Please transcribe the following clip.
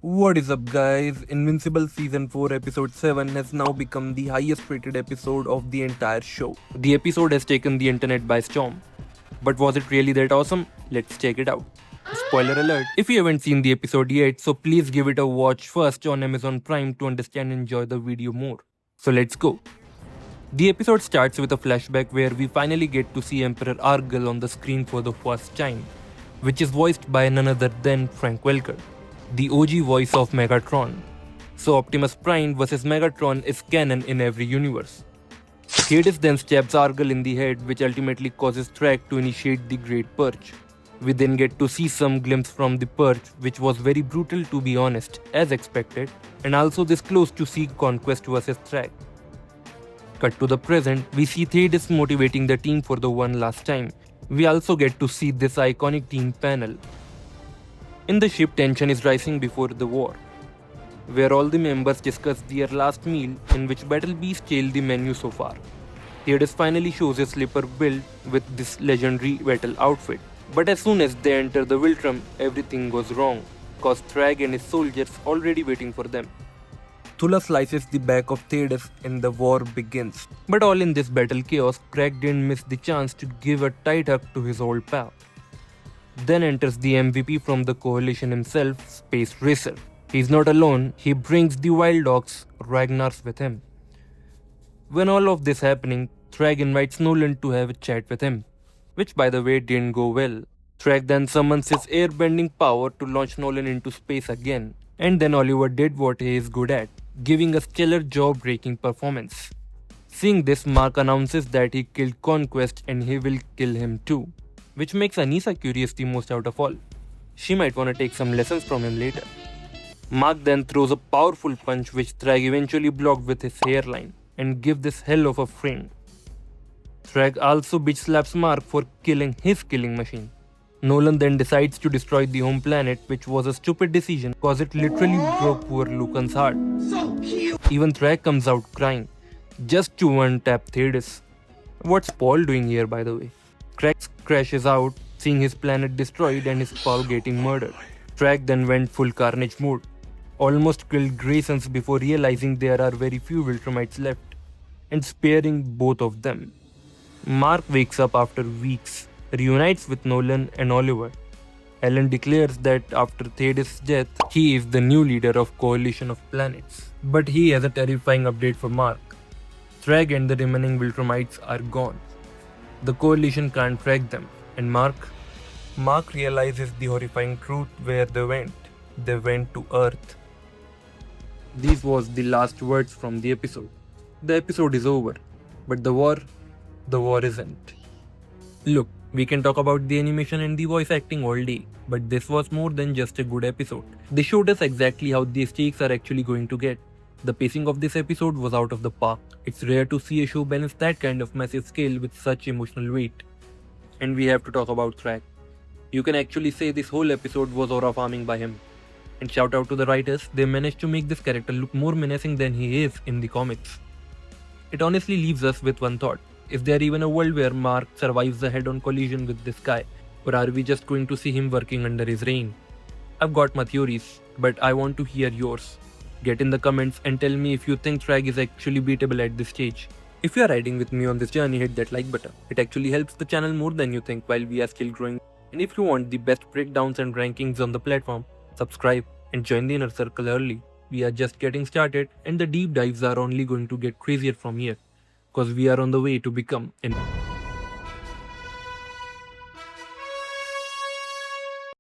What is up, guys? Invincible Season 4 Episode 7 has now become the highest rated episode of the entire show. The episode has taken the internet by storm. But was it really that awesome? Let's check it out. Spoiler alert if you haven't seen the episode yet, so please give it a watch first on Amazon Prime to understand and enjoy the video more. So let's go. The episode starts with a flashback where we finally get to see Emperor Argyle on the screen for the first time, which is voiced by none other than Frank Welker, the OG voice of Megatron. So Optimus Prime vs Megatron is canon in every universe. Thetis then stabs Argyle in the head, which ultimately causes Thrag to initiate the Great Purge. We then get to see some glimpse from the Purge, which was very brutal to be honest, as expected, and also this close to see Conquest vs Thrag. Cut to the present, we see Thetis motivating the team for the one last time. We also get to see this iconic team panel. In the ship, tension is rising before the war, where all the members discuss their last meal, in which Battle Beast tailed the menu so far. Thetis finally shows his slipper build with this legendary battle outfit. But as soon as they enter the Viltrum, everything goes wrong, cause Thrag and his soldiers already waiting for them. Tula slices the back of Thetis and the war begins. But all in this battle chaos, Craig didn't miss the chance to give a tight hug to his old pal. Then enters the MVP from the coalition himself, Space Racer. He's not alone, he brings the Wild Dogs, Ragnars, with him. When all of this happening, Thrag invites Nolan to have a chat with him, which by the way didn't go well. Thrag then summons his airbending power to launch Nolan into space again, and then Oliver did what he is good at, giving a stellar jaw-breaking performance. Seeing this, Mark announces that he killed Conquest and he will kill him too, which makes Anissa curious the most out of all. She might want to take some lessons from him later. Mark then throws a powerful punch which Thrag eventually blocked with his hairline and give this hell of a frame. Thrag also bitch slaps Mark for killing his killing machine. Nolan then decides to destroy the home planet, which was a stupid decision cause it literally broke poor Lucan's heart. Even Thrag comes out crying, just to one-tap Thetis. What's Paul doing here, by the way? Craig crashes out, seeing his planet destroyed and his pal getting murdered. Thrag then went full carnage mode, almost killed Graysons before realizing there are very few Viltrumites left, and sparing both of them. Mark wakes up after weeks, reunites with Nolan and Oliver. Ellen declares that after Thetis' death, he is the new leader of Coalition of Planets. But he has a terrifying update for Mark. Thrag and the remaining Viltrumites are gone. The Coalition can't track them, and Mark realizes the horrifying truth where they went. They went to Earth. These was the last words from the episode. The episode is over, but the war isn't. Look, we can talk about the animation and the voice acting all day, but this was more than just a good episode. They showed us exactly how the stakes are actually going to get. The pacing of this episode was out of the park. It's rare to see a show balance that kind of massive scale with such emotional weight. And we have to talk about Thrag. You can actually say this whole episode was aura farming by him. And shout out to the writers, they managed to make this character look more menacing than he is in the comics. It honestly leaves us with one thought. Is there even a world where Mark survives a head-on collision with this guy? Or are we just going to see him working under his reign? I've got my theories, but I want to hear yours. Get in the comments and tell me if you think Thrag is actually beatable at this stage. If you are riding with me on this journey, hit that like button. It actually helps the channel more than you think while we are still growing. And if you want the best breakdowns and rankings on the platform, subscribe and join the inner circle early. We are just getting started and the deep dives are only going to get crazier from here, cause we are on the way to become an